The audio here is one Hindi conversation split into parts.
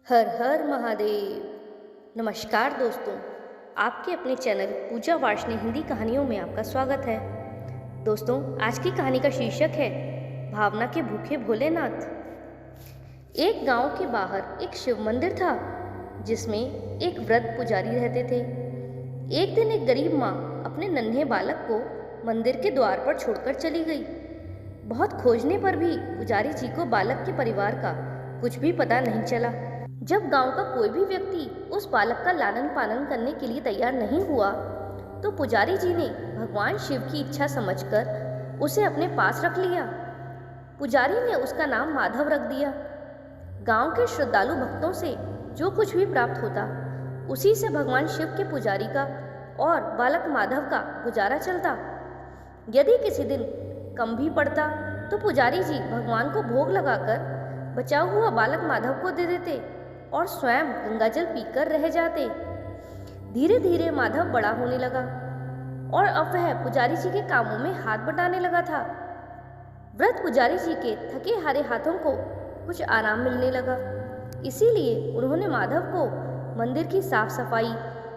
हर हर महादेव। नमस्कार दोस्तों, आपके अपने चैनल पूजा वार्ष्णेय हिंदी कहानियों में आपका स्वागत है। दोस्तों, आज की कहानी का शीर्षक है भावना के भूखे भोलेनाथ। एक गांव के बाहर एक शिव मंदिर था जिसमें एक वृद्ध पुजारी रहते थे। एक दिन एक गरीब माँ अपने नन्हे बालक को मंदिर के द्वार पर छोड़कर चली गई। बहुत खोजने पर भी पुजारी जी को बालक के परिवार का कुछ भी पता नहीं चला। जब गांव का कोई भी व्यक्ति उस बालक का लालन पालन करने के लिए तैयार नहीं हुआ, तो पुजारी जी ने भगवान शिव की इच्छा समझकर उसे अपने पास रख लिया। पुजारी ने उसका नाम माधव रख दिया। गांव के श्रद्धालु भक्तों से जो कुछ भी प्राप्त होता, उसी से भगवान शिव के पुजारी का और बालक माधव का गुजारा चलता। यदि किसी दिन कम भी पड़ता तो पुजारी जी भगवान को भोग लगाकर बचा हुआ बालक माधव को दे देते और स्वयं गंगाजल पीकर रह जाते। धीरे धीरे माधव बड़ा होने लगा और अब वह पुजारी जी के कामों में हाथ बटाने लगा था। वृद्ध पुजारी जी के थके हारे हाथों को कुछ आराम मिलने लगा। इसीलिए उन्होंने माधव को मंदिर की साफ सफाई,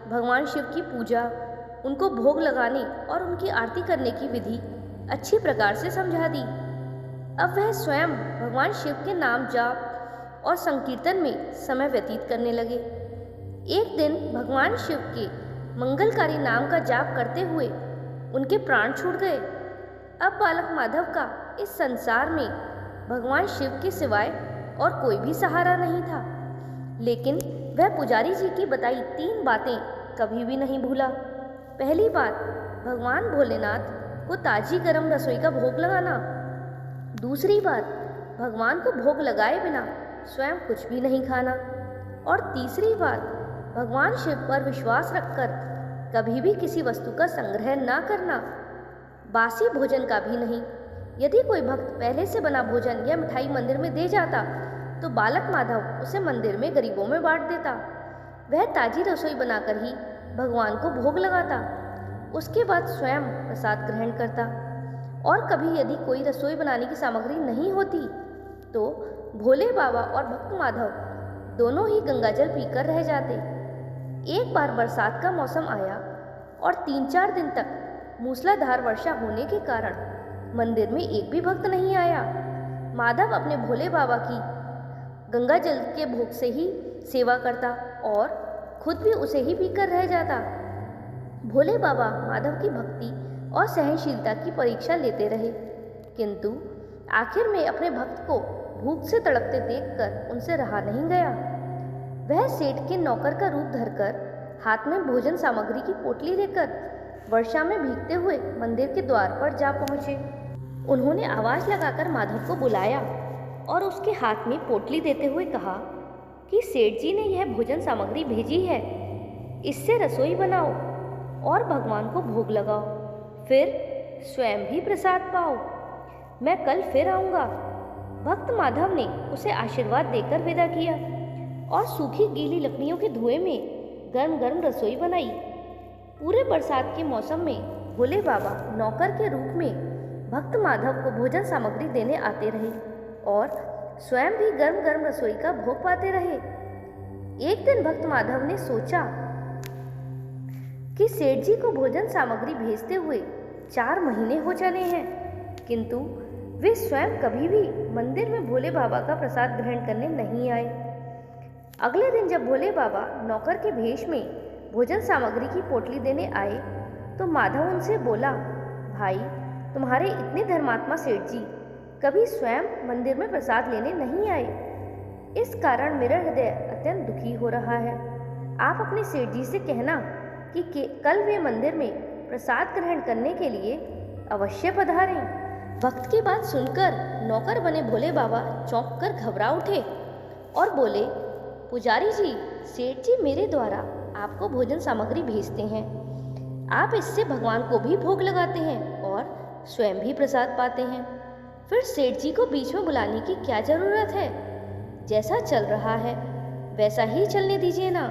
भगवान शिव की पूजा, उनको भोग लगाने और उनकी आरती करने की विधि अच्छी प्रकार से समझा दी। अब वह स्वयं भगवान शिव के नाम जाप और संकीर्तन में समय व्यतीत करने लगे। एक दिन भगवान शिव के मंगलकारी नाम का जाप करते हुए उनके प्राण छूट गए। अब बालक माधव का इस संसार में भगवान शिव के सिवाय और कोई भी सहारा नहीं था। लेकिन वह पुजारी जी की बताई 3 बातें कभी भी नहीं भूला। पहली बात, भगवान भोलेनाथ को ताजी गर्म रसोई का भोग लगाना। दूसरी बात, भगवान को भोग लगाए बिना स्वयं कुछ भी नहीं खाना। और तीसरी बात, भगवान शिव पर विश्वास रखकर कभी भी किसी वस्तु का संग्रह ना करना, बासी भोजन का भी नहीं। यदि कोई भक्त पहले से बना भोजन या मिठाई मंदिर में दे जाता तो बालक माधव उसे मंदिर में गरीबों में बांट देता। वह ताजी रसोई बनाकर ही भगवान को भोग लगाता, उसके बाद स्वयं प्रसाद ग्रहण करता। और कभी यदि कोई रसोई बनाने की सामग्री नहीं होती तो भोले बाबा और भक्त माधव दोनों ही गंगाजल पीकर रह जाते। एक बार बरसात का मौसम आया और 3-4 दिन तक मूसलाधार वर्षा होने के कारण मंदिर में एक भी भक्त नहीं आया। माधव अपने भोले बाबा की गंगाजल के भोग से ही सेवा करता और खुद भी उसे ही पीकर रह जाता। भोले बाबा माधव की भक्ति और सहनशीलता की परीक्षा लेते रहे, किंतु आखिर में अपने भक्त को भूख से तड़पते देखकर उनसे रहा नहीं गया। वह सेठ के नौकर का रूप धरकर हाथ में भोजन सामग्री की पोटली लेकर वर्षा में भीगते हुए मंदिर के द्वार पर जा पहुंचे। उन्होंने आवाज लगाकर माधव को बुलाया और उसके हाथ में पोटली देते हुए कहा कि सेठ जी ने यह भोजन सामग्री भेजी है, इससे रसोई बनाओ और भगवान को भोग लगाओ, फिर स्वयं भी प्रसाद पाओ। मैं कल फिर आऊँगा। भक्त माधव ने उसे आशीर्वाद देकर विदा किया और सूखी गीली लकड़ियों के धुएं में गर्म गर्म रसोई बनाई। पूरे बरसात के मौसम में भोले बाबा नौकर के रूप में भक्त माधव को भोजन सामग्री देने आते रहे और स्वयं भी गर्म गर्म रसोई का भोग पाते रहे। एक दिन भक्त माधव ने सोचा कि सेठ जी को भोजन सामग्री भेजते हुए 4 महीने हो चले हैं, किंतु वे स्वयं कभी भी मंदिर में भोले बाबा का प्रसाद ग्रहण करने नहीं आए। अगले दिन जब भोले बाबा नौकर के भेष में भोजन सामग्री की पोटली देने आए तो माधव उनसे बोला, भाई, तुम्हारे इतने धर्मात्मा सेठ जी कभी स्वयं मंदिर में प्रसाद लेने नहीं आए। इस कारण मेरा हृदय अत्यंत दुखी हो रहा है। आप अपने सेठ जी से कहना कि कल वे मंदिर में प्रसाद ग्रहण करने के लिए अवश्य पधारें। भक्त की बात सुनकर नौकर बने भोले बाबा चौंक कर घबरा उठे और बोले, पुजारी जी, सेठ जी मेरे द्वारा आपको भोजन सामग्री भेजते हैं। आप इससे भगवान को भी भोग लगाते हैं और स्वयं भी प्रसाद पाते हैं, फिर सेठ जी को बीच में बुलाने की क्या जरूरत है? जैसा चल रहा है वैसा ही चलने दीजिए ना।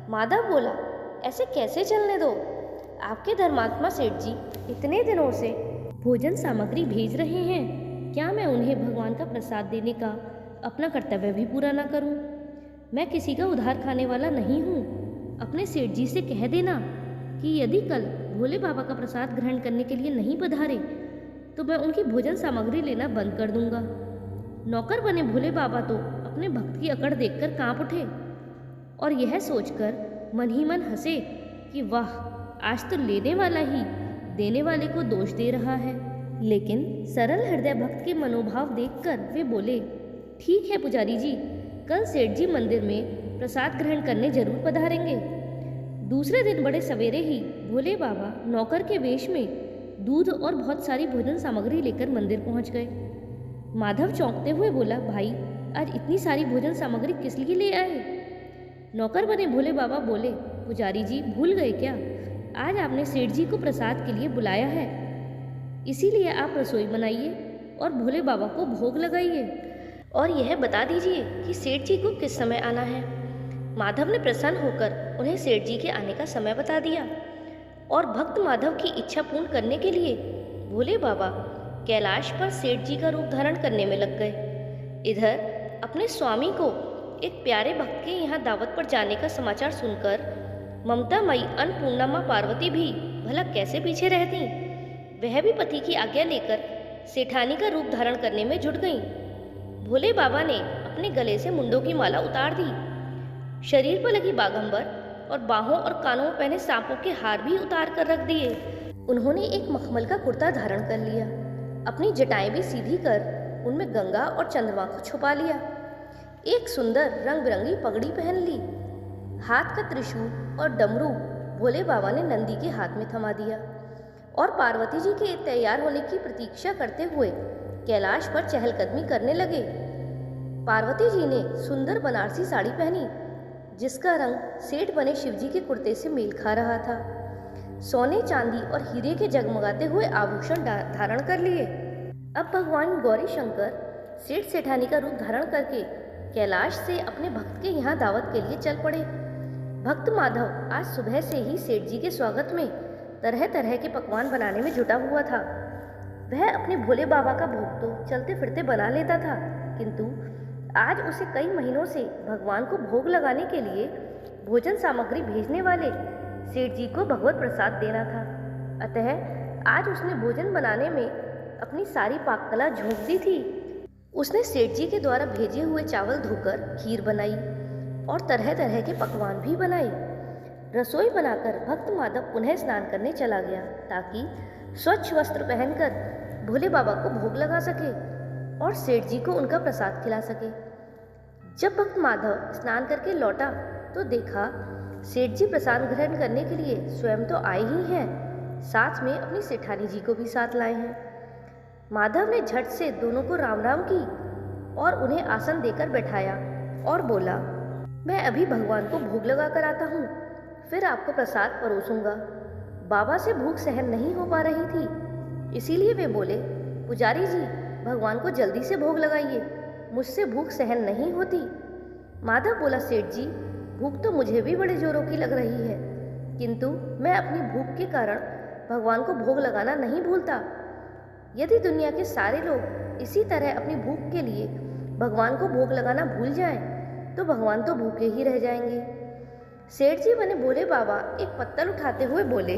माधव बोला, ऐसे कैसे चलने दो? आपके धर्मात्मा सेठ जी इतने दिनों से भोजन सामग्री भेज रहे हैं, क्या मैं उन्हें भगवान का प्रसाद देने का अपना कर्तव्य भी पूरा ना करूं? मैं किसी का उधार खाने वाला नहीं हूँ। अपने सेठ जी से कह देना कि यदि कल भोले बाबा का प्रसाद ग्रहण करने के लिए नहीं पधारे तो मैं उनकी भोजन सामग्री लेना बंद कर दूंगा। नौकर बने भोले बाबा तो अपने भक्त की अकड़ देखकर कांप उठे और यह सोचकर मन ही मन हंसे कि वाह, आज तो लेने वाला ही देने वाले को दोष दे रहा है। लेकिन सरल हृदय भक्त के मनोभाव देखकर वे बोले, ठीक है पुजारी जी, कल सेठ जी मंदिर में प्रसाद ग्रहण करने जरूर पधारेंगे। दूसरे दिन बड़े सवेरे ही भोले बाबा नौकर के वेश में दूध और बहुत सारी भोजन सामग्री लेकर मंदिर पहुंच गए। माधव चौंकते हुए बोला, भाई आज इतनी सारी भोजन सामग्री किस लिए ले आए? नौकर बने भोले बाबा बोले, पुजारी जी भूल गए क्या? आज आपने सेठ जी को प्रसाद के लिए बुलाया है, इसीलिए आप रसोई बनाइए और भोले बाबा को भोग लगाइए और यह बता दीजिए कि सेठ जी को किस समय आना है। माधव ने प्रसन्न होकर उन्हें सेठ जी के आने का समय बता दिया और भक्त माधव की इच्छा पूर्ण करने के लिए भोले बाबा कैलाश पर सेठ जी का रूप धारण करने में लग गए। इधर अपने स्वामी को एक प्यारे भक्त के यहाँ दावत पर जाने का समाचार सुनकर ममतामयी अन्नपूर्णा माँ पार्वती भी भला कैसे पीछे रहती। वह भी पति की आज्ञा लेकर सेठानी का रूप धारण करने में जुट गईं। भोले बाबा ने अपने गले से मुंडों की माला उतार दी, शरीर पर लगी बागंबर और बाहों और कानों में पहने सांपों के हार भी उतार कर रख दिए। उन्होंने एक मखमल का कुर्ता धारण कर लिया, अपनी जटाएं भी सीधी कर उनमें गंगा और चंद्रमा को छुपा लिया। एक सुंदर रंग बिरंगी पगड़ी पहन ली। हाथ का त्रिशूल और डमरू भोले बाबा ने नंदी के हाथ में थमा दिया और पार्वती जी के तैयार होने की प्रतीक्षा करते हुए कैलाश पर चहलकदमी करने लगे। पार्वती जी ने सुंदर बनारसी साड़ी पहनी, जिसका रंग सेठ बने शिवजी के कुर्ते से मेल खा रहा था। सोने चांदी और हीरे के जगमगाते हुए आभूषण धारण कर लिए। अब भगवान गौरी शंकर सेठ सेठानी का रूप धारण करके कैलाश से अपने भक्त के यहाँ दावत के लिए चल पड़े। भक्त माधव आज सुबह से ही सेठ जी के स्वागत में तरह तरह के पकवान बनाने में जुटा हुआ था। वह अपने भोले बाबा का भोग तो चलते फिरते बना लेता था, किंतु आज उसे कई महीनों से भगवान को भोग लगाने के लिए भोजन सामग्री भेजने वाले सेठ जी को भगवत प्रसाद देना था। अतः आज उसने भोजन बनाने में अपनी सारी पाककला झोंक दी थी। उसने सेठ जी के द्वारा भेजे हुए चावल धोकर खीर बनाई और तरह तरह के पकवान भी बनाए। रसोई बनाकर भक्त माधव पुनः स्नान करने चला गया ताकि स्वच्छ वस्त्र पहनकर भोले बाबा को भोग लगा सके और सेठ जी को उनका प्रसाद खिला सके। जब भक्त माधव स्नान करके लौटा तो देखा सेठ जी प्रसाद ग्रहण करने के लिए स्वयं तो आए ही हैं, साथ में अपनी सेठानी जी को भी साथ लाए हैं। माधव ने झट से दोनों को राम राम की और उन्हें आसन देकर बैठाया और बोला, मैं अभी भगवान को भोग लगा कर आता हूँ, फिर आपको प्रसाद परोसूंगा। बाबा से भूख सहन नहीं हो पा रही थी, इसीलिए वे बोले, पुजारी जी भगवान को जल्दी से भोग लगाइए, मुझसे भूख सहन नहीं होती। माधव बोला, सेठ जी भूख तो मुझे भी बड़े जोरों की लग रही है, किंतु मैं अपनी भूख के कारण भगवान को भोग लगाना नहीं भूलता। यदि दुनिया के सारे लोग इसी तरह अपनी भूख के लिए भगवान को भोग लगाना भूल जाएं, तो भगवान तो भूखे ही रह जाएंगे। सेठ जी बने भोले बाबा एक पत्तल उठाते हुए बोले,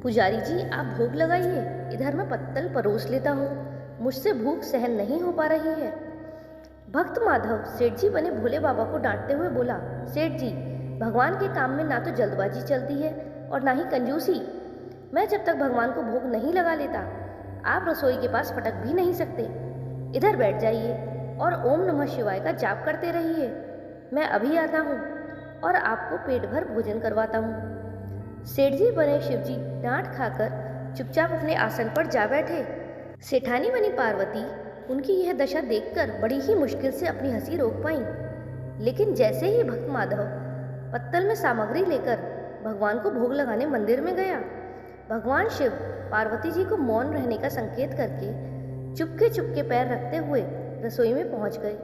पुजारी जी आप भोग लगाइए, इधर मैं पत्तल परोस लेता हूँ, मुझसे भूख सहन नहीं हो पा रही है। भक्त माधव सेठ जी बने भोले बाबा को डांटते हुए बोला, सेठ जी भगवान के काम में ना तो जल्दबाजी चलती है और ना ही कंजूसी। मैं जब तक भगवान को भोग नहीं लगा लेता, आप रसोई के पास फटक भी नहीं सकते। इधर बैठ जाइए और ओम नमः शिवाय का जाप करते रहिए। मैं अभी आता हूँ और आपको पेट भर भोजन करवाता हूँ। सेठ जी बने शिवजी डांट खाकर चुपचाप अपने आसन पर जा बैठे। सेठानी बनी पार्वती उनकी यह दशा देखकर बड़ी ही मुश्किल से अपनी हंसी रोक पाई। लेकिन जैसे ही भक्त माधव पत्तल में सामग्री लेकर भगवान को भोग लगाने मंदिर में गया, भगवान शिव पार्वती जी को मौन रहने का संकेत करके चुपके चुपके पैर रखते हुए रसोई में पहुंच गए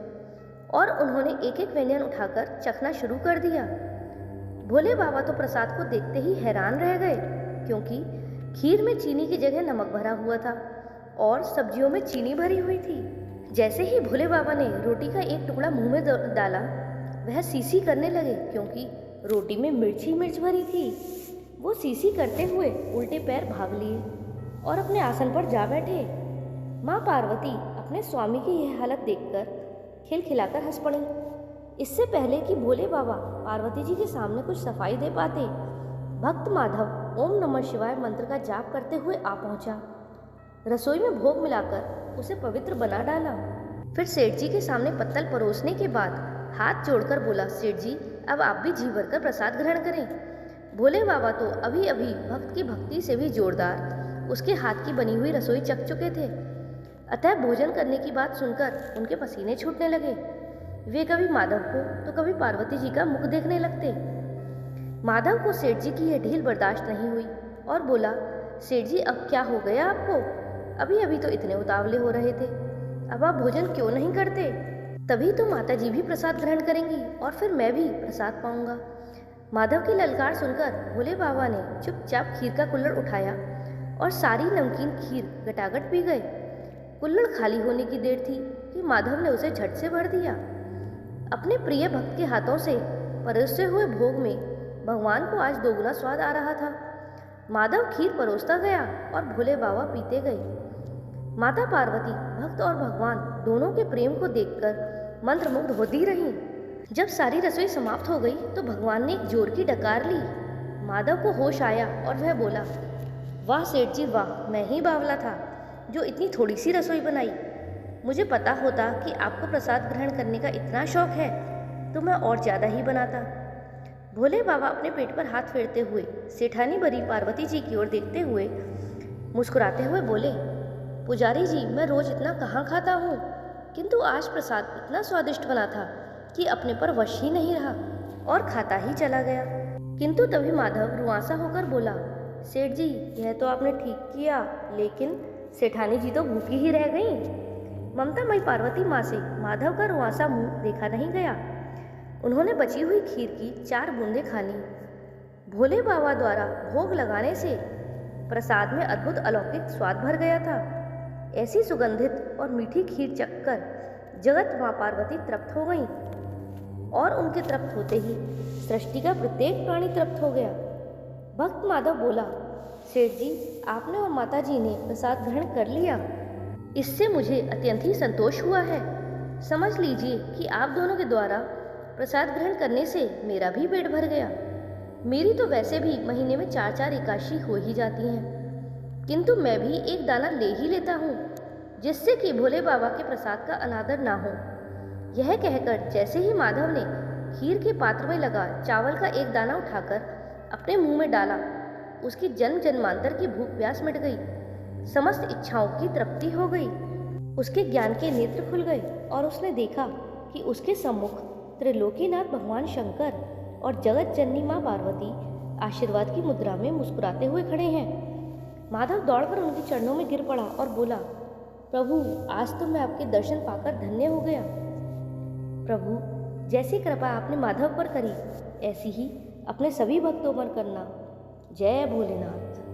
और उन्होंने एक एक व्यंजन उठाकर चखना शुरू कर दिया। भोले बाबा तो प्रसाद को देखते ही हैरान रह गए, क्योंकि खीर में चीनी की जगह नमक भरा हुआ था और सब्जियों में चीनी भरी हुई थी। जैसे ही भोले बाबा ने रोटी का एक टुकड़ा मुंह में डाला, वह सीसी करने लगे क्योंकि रोटी में मिर्च ही मिर्च भरी थी। वो सीसी करते हुए उल्टे पैर भाग लिए और अपने आसन पर जा बैठे। माँ पार्वती अपने स्वामी की यह हालत देखकर खिलखिलाकर हंस पड़ी। इससे पहले कि भोले बाबा पार्वती जी के सामने कुछ सफाई दे पाते, भक्त माधव ओम नमः शिवाय मंत्र का जाप करते हुए आ पहुंचा। रसोई में भोग मिलाकर उसे पवित्र बना डाला। फिर सेठ जी के सामने पत्तल परोसने के बाद हाथ जोड़कर बोला, सेठ जी अब आप भी जी भरकर प्रसाद ग्रहण करें। भोले बाबा तो अभी अभी भक्त की भक्ति से भी जोरदार उसके हाथ की बनी हुई रसोई चख चुके थे। अतः भोजन करने की बात सुनकर उनके पसीने छूटने लगे। वे कभी माधव को तो कभी पार्वती जी का मुख देखने लगते। माधव को सेठ जी की यह ढील बर्दाश्त नहीं हुई और बोला, सेठ जी अब क्या हो गया आपको? अभी अभी तो इतने उतावले हो रहे थे, अब आप भोजन क्यों नहीं करते? तभी तो माता जी भी प्रसाद ग्रहण करेंगी और फिर मैं भी प्रसाद पाऊंगा। माधव की ललकार सुनकर भोले बाबा ने चुपचाप खीर का कुल्हड़ उठाया और सारी नमकीन खीर गटागट पी गए। कुल्हड़ खाली होने की देर थी कि माधव ने उसे झट से भर दिया। अपने प्रिय भक्त के हाथों से परोसे हुए भोग में भगवान को आज दोगुना स्वाद आ रहा था। माधव खीर परोसता गया और भोले बाबा पीते गए। माता पार्वती भक्त और भगवान दोनों के प्रेम को देखकर मंत्रमुग्ध होती रहीं। जब सारी रसोई समाप्त हो गई तो भगवान ने एक जोर की डकार ली। माधव को होश आया और वह बोला, वाह सेठ जी वाह, मैं ही बावला था जो इतनी थोड़ी सी रसोई बनाई। मुझे पता होता कि आपको प्रसाद ग्रहण करने का इतना शौक है तो मैं और ज़्यादा ही बनाता। भोले बाबा अपने पेट पर हाथ फेरते हुए सेठानी भरी पार्वती जी की ओर देखते हुए मुस्कुराते हुए बोले, पुजारी जी मैं रोज इतना कहाँ खाता हूँ, किंतु आज प्रसाद इतना स्वादिष्ट बना था कि अपने पर वश ही नहीं रहा और खाता ही चला गया। किंतु तभी माधव रुआंसा होकर बोला, सेठ जी यह तो आपने ठीक किया, लेकिन सेठानी जी तो भूखी ही रह गईं। ममतामयी पार्वती माँ से माधव का रुआंसा मुंह देखा नहीं गया। उन्होंने बची हुई खीर की 4 बूंदें खा ली। भोले बाबा द्वारा भोग लगाने से प्रसाद में अद्भुत अलौकिक स्वाद भर गया था। ऐसी सुगंधित और मीठी खीर चखकर जगत माँ पार्वती तृप्त हो गईं और उनके तृप्त होते ही सृष्टि का प्रत्येक प्राणी तृप्त हो गया। भक्त माधव बोला, सेठ जी आपने और माता जी ने प्रसाद ग्रहण कर लिया, इससे मुझे अत्यंत ही संतोष हुआ है। समझ लीजिए कि आप दोनों के द्वारा प्रसाद ग्रहण करने से मेरा भी पेट भर गया। मेरी तो वैसे भी महीने में 4-4 एकादशी हो ही जाती हैं, किंतु मैं भी एक दाना ले ही लेता हूँ जिससे कि भोले बाबा के प्रसाद का अनादर ना हो। यह कहकर जैसे ही माधव ने खीर के पात्र में लगा चावल का एक दाना उठाकर अपने मुंह में डाला, उसकी जन्म जन्मांतर की भूख प्यास मिट गई, समस्त इच्छाओं की तृप्ति हो गई। उसके ज्ञान के नेत्र खुल गए और उसने देखा कि उसके सम्मुख त्रिलोकीनाथ भगवान शंकर और जगत जननी माँ पार्वती आशीर्वाद की मुद्रा में मुस्कुराते हुए खड़े हैं। माधव दौड़कर उनके चरणों में गिर पड़ा और बोला, प्रभु आज तो मैं आपके दर्शन पाकर धन्य हो गया। प्रभु जैसी कृपा आपने माधव पर करी ऐसी ही अपने सभी भक्तों पर करना। जय भोलेनाथ।